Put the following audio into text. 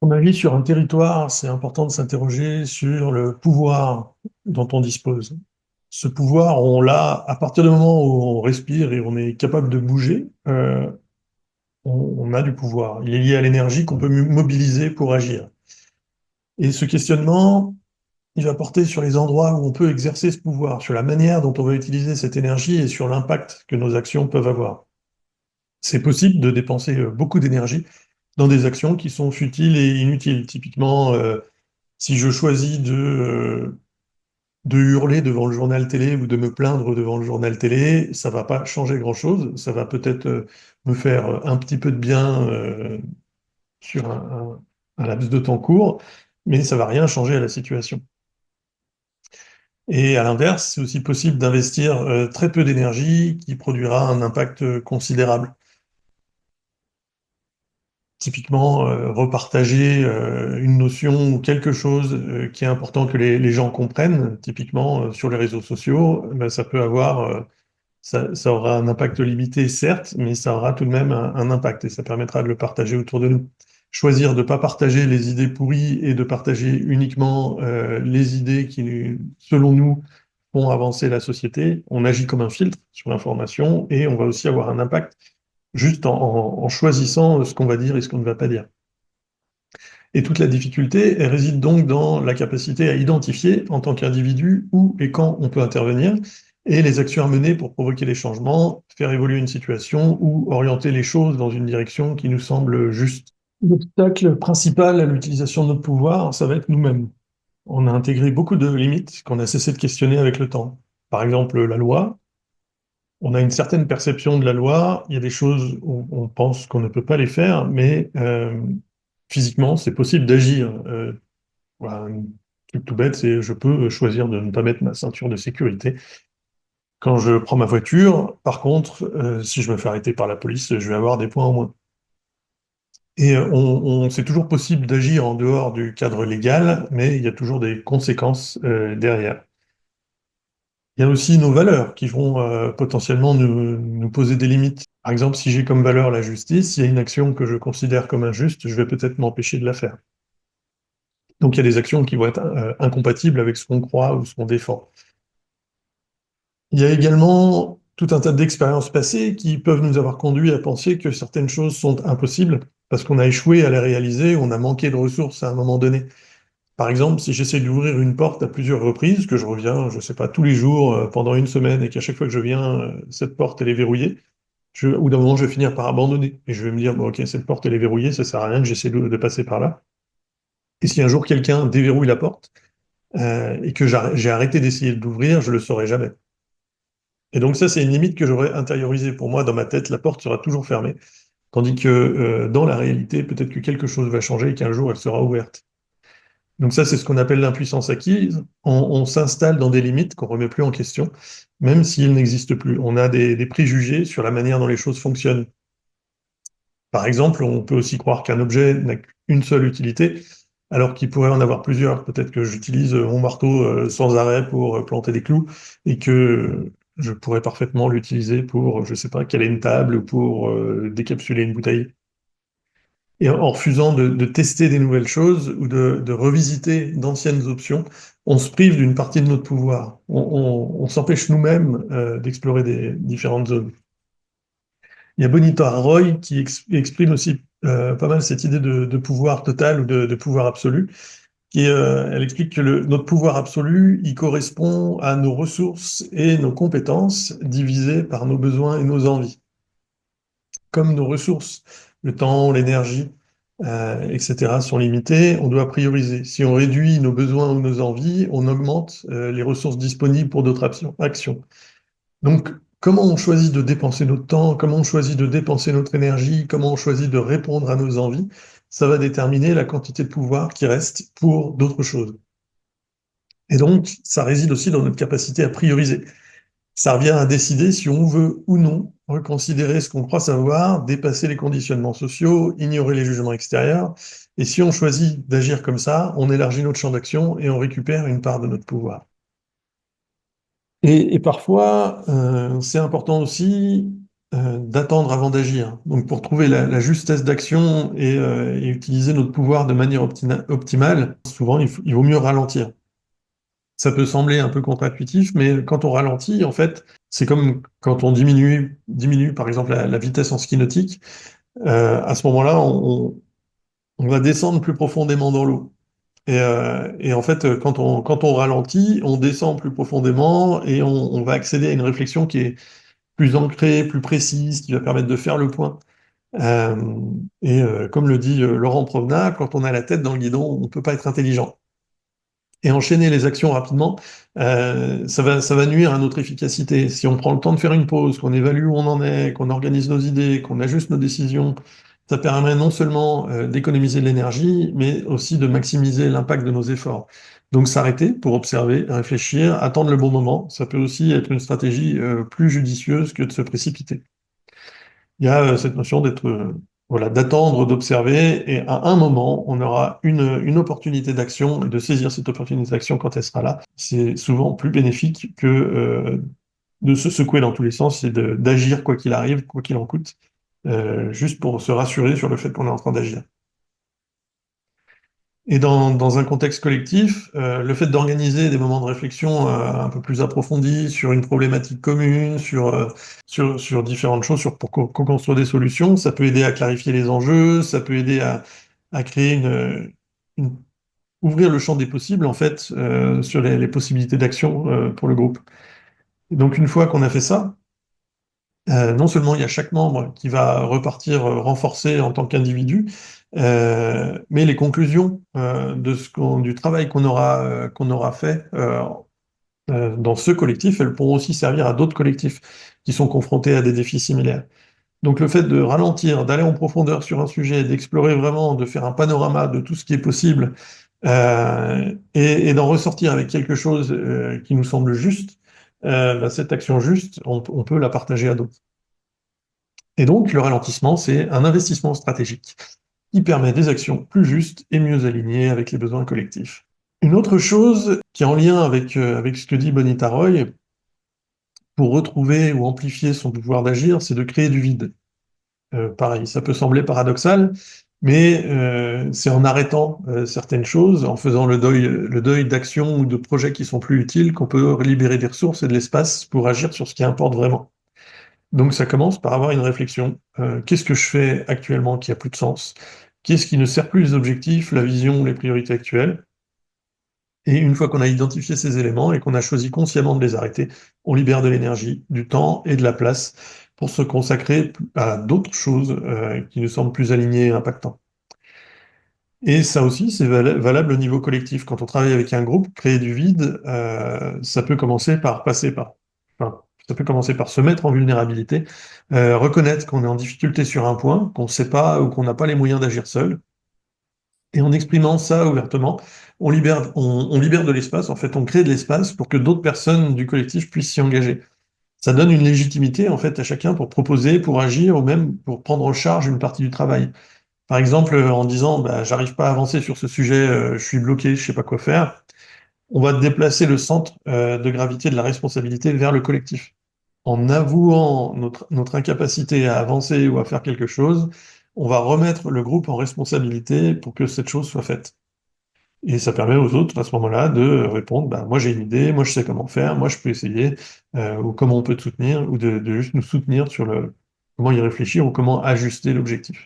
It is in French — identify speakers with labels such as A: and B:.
A: On agit sur un territoire, c'est important de s'interroger sur le pouvoir dont on dispose. Ce pouvoir, on l'a à partir du moment où on respire et on est capable de bouger, on a du pouvoir. Il est lié à l'énergie qu'on peut mobiliser pour agir. Et ce questionnement, il va porter sur les endroits où on peut exercer ce pouvoir, sur la manière dont on va utiliser cette énergie et sur l'impact que nos actions peuvent avoir. C'est possible de dépenser beaucoup d'énergie dans des actions qui sont futiles et inutiles. Typiquement, si je choisis de hurler devant le journal télé ou de me plaindre devant le journal télé, ça va pas changer grand-chose. Ça va peut-être me faire un petit peu de bien sur un laps de temps court, mais ça va rien changer à la situation. Et à l'inverse, c'est aussi possible d'investir très peu d'énergie qui produira un impact considérable. Typiquement, repartager une notion ou quelque chose qui est important que les gens comprennent, typiquement sur les réseaux sociaux, ben, ça peut avoir, ça aura un impact limité, certes, mais ça aura tout de même un impact et ça permettra de le partager autour de nous. Choisir de ne pas partager les idées pourries et de partager uniquement les idées qui, selon nous, font avancer la société, on agit comme un filtre sur l'information et on va aussi avoir un impact juste en choisissant ce qu'on va dire et ce qu'on ne va pas dire. Et toute la difficulté, elle réside donc dans la capacité à identifier en tant qu'individu où et quand on peut intervenir et les actions à mener pour provoquer les changements, faire évoluer une situation ou orienter les choses dans une direction qui nous semble juste. L'obstacle principal à l'utilisation de notre pouvoir, ça va être nous-mêmes. On a intégré beaucoup de limites qu'on a cessé de questionner avec le temps. Par exemple, la loi. On a une certaine perception de la loi. Il y a des choses où on pense qu'on ne peut pas les faire, mais physiquement, c'est possible d'agir. Voilà, un truc tout bête, c'est je peux choisir de ne pas mettre ma ceinture de sécurité. Quand je prends ma voiture, par contre, si je me fais arrêter par la police, je vais avoir des points en moins. Et c'est toujours possible d'agir en dehors du cadre légal, mais il y a toujours des conséquences derrière. Il y a aussi nos valeurs qui vont potentiellement nous poser des limites. Par exemple, si j'ai comme valeur la justice, il y a une action que je considère comme injuste, je vais peut-être m'empêcher de la faire. Donc il y a des actions qui vont être incompatibles avec ce qu'on croit ou ce qu'on défend. Il y a également tout un tas d'expériences passées qui peuvent nous avoir conduit à penser que certaines choses sont impossibles parce qu'on a échoué à les réaliser, on a manqué de ressources à un moment donné. Par exemple, si j'essaie d'ouvrir une porte à plusieurs reprises, que je reviens, je ne sais pas, tous les jours pendant une semaine et qu'à chaque fois que je viens, cette porte elle est verrouillée, au bout d'un moment je vais finir par abandonner et je vais me dire, bon, ok, cette porte elle est verrouillée, ça sert à rien que j'essaie de passer par là. Et si un jour quelqu'un déverrouille la porte et que j'ai arrêté d'essayer de l'ouvrir, je le saurai jamais. Et donc ça, c'est une limite que j'aurais intériorisée. Pour moi, dans ma tête, la porte sera toujours fermée. Tandis que dans la réalité, peut-être que quelque chose va changer et qu'un jour, elle sera ouverte. Donc ça, c'est ce qu'on appelle l'impuissance acquise. On s'installe dans des limites qu'on ne remet plus en question, même s'ils n'existent plus. On a des préjugés sur la manière dont les choses fonctionnent. Par exemple, on peut aussi croire qu'un objet n'a qu'une seule utilité, alors qu'il pourrait en avoir plusieurs. Peut-être que j'utilise mon marteau sans arrêt pour planter des clous et que je pourrais parfaitement l'utiliser pour, je sais pas, caler une table ou pour décapsuler une bouteille. Et en refusant de tester des nouvelles choses ou de revisiter d'anciennes options, on se prive d'une partie de notre pouvoir. On s'empêche nous-mêmes d'explorer des différentes zones. Il y a Bonita Roy qui exprime aussi pas mal cette idée de pouvoir total ou de pouvoir absolu. Elle explique que notre pouvoir absolu, il correspond à nos ressources et nos compétences divisées par nos besoins et nos envies. Comme nos ressources, le temps, l'énergie, etc., sont limitées, on doit prioriser. Si on réduit nos besoins ou nos envies, on augmente les ressources disponibles pour d'autres actions. Donc, comment on choisit de dépenser notre temps, comment on choisit de dépenser notre énergie, comment on choisit de répondre à nos envies, ça va déterminer la quantité de pouvoir qui reste pour d'autres choses. Et donc, ça réside aussi dans notre capacité à prioriser. Ça revient à décider si on veut ou non reconsidérer ce qu'on croit savoir, dépasser les conditionnements sociaux, ignorer les jugements extérieurs. Et si on choisit d'agir comme ça, on élargit notre champ d'action et on récupère une part de notre pouvoir. Et parfois, c'est important aussi d'attendre avant d'agir. Donc pour trouver la justesse d'action et utiliser notre pouvoir de manière optimale, souvent il vaut mieux ralentir. Ça peut sembler un peu contre-intuitif, mais quand on ralentit, en fait, c'est comme quand on diminue par exemple la vitesse en ski nautique. À ce moment-là, on va descendre plus profondément dans l'eau. Et en fait, quand on ralentit, on descend plus profondément et on va accéder à une réflexion qui est plus ancrée, plus précise, qui va permettre de faire le point. Euh, Comme le dit Laurent Provenat, quand on a la tête dans le guidon, on ne peut pas être intelligent. Et enchaîner les actions rapidement, ça va nuire à notre efficacité. Si on prend le temps de faire une pause, qu'on évalue où on en est, qu'on organise nos idées, qu'on ajuste nos décisions, ça permet non seulement d'économiser de l'énergie, mais aussi de maximiser l'impact de nos efforts. Donc s'arrêter pour observer, réfléchir, attendre le bon moment, ça peut aussi être une stratégie plus judicieuse que de se précipiter. Il y a cette notion d'être, voilà, d'attendre, d'observer, et à un moment, on aura une opportunité d'action, et de saisir cette opportunité d'action quand elle sera là. C'est souvent plus bénéfique que de se secouer dans tous les sens et d'agir quoi qu'il arrive, quoi qu'il en coûte, juste pour se rassurer sur le fait qu'on est en train d'agir. Et dans un contexte collectif, le fait d'organiser des moments de réflexion un peu plus approfondis sur une problématique commune, sur différentes choses, pour co-construire des solutions, ça peut aider à clarifier les enjeux, ça peut aider à créer une- ouvrir le champ des possibles, en fait, sur les possibilités d'action pour le groupe. Et donc, une fois qu'on a fait ça, non seulement il y a chaque membre qui va repartir renforcé en tant qu'individu, mais les conclusions du travail qu'on aura fait dans ce collectif, elles pourront aussi servir à d'autres collectifs qui sont confrontés à des défis similaires. Donc le fait de ralentir, d'aller en profondeur sur un sujet, d'explorer vraiment, de faire un panorama de tout ce qui est possible, et d'en ressortir avec quelque chose qui nous semble juste, bah, cette action juste, on peut la partager à d'autres. Et donc, le ralentissement, c'est un investissement stratégique qui permet des actions plus justes et mieux alignées avec les besoins collectifs. Une autre chose qui est en lien avec ce que dit Bonita Roy, pour retrouver ou amplifier son pouvoir d'agir, c'est de créer du vide. Pareil, ça peut sembler paradoxal, mais c'est en arrêtant certaines choses, en faisant le deuil d'actions ou de projets qui sont plus utiles, qu'on peut libérer des ressources et de l'espace pour agir sur ce qui importe vraiment. Donc ça commence par avoir une réflexion. Qu'est-ce que je fais actuellement qui a plus de sens? Qu'est-ce qui ne sert plus les objectifs, la vision, les priorités actuelles? Et une fois qu'on a identifié ces éléments et qu'on a choisi consciemment de les arrêter, on libère de l'énergie, du temps et de la place pour se consacrer à d'autres choses qui nous semblent plus alignées et impactantes. Et ça aussi, c'est valable au niveau collectif. Quand on travaille avec un groupe, créer du vide, ça peut commencer par enfin, ça peut commencer par se mettre en vulnérabilité, reconnaître qu'on est en difficulté sur un point, qu'on ne sait pas ou qu'on n'a pas les moyens d'agir seul. Et en exprimant ça ouvertement, on libère de l'espace, en fait, on crée de l'espace pour que d'autres personnes du collectif puissent s'y engager. Ça donne une légitimité, en fait, à chacun pour proposer, pour agir ou même pour prendre en charge une partie du travail. Par exemple, en disant, bah, j'arrive pas à avancer sur ce sujet, je suis bloqué, je sais pas quoi faire, on va déplacer le centre de gravité de la responsabilité vers le collectif. En avouant notre incapacité à avancer ou à faire quelque chose, on va remettre le groupe en responsabilité pour que cette chose soit faite. Et ça permet aux autres, à ce moment-là, de répondre, bah, moi j'ai une idée, moi je sais comment faire, moi je peux essayer, ou comment on peut te soutenir, ou de juste nous soutenir sur comment y réfléchir ou comment ajuster l'objectif.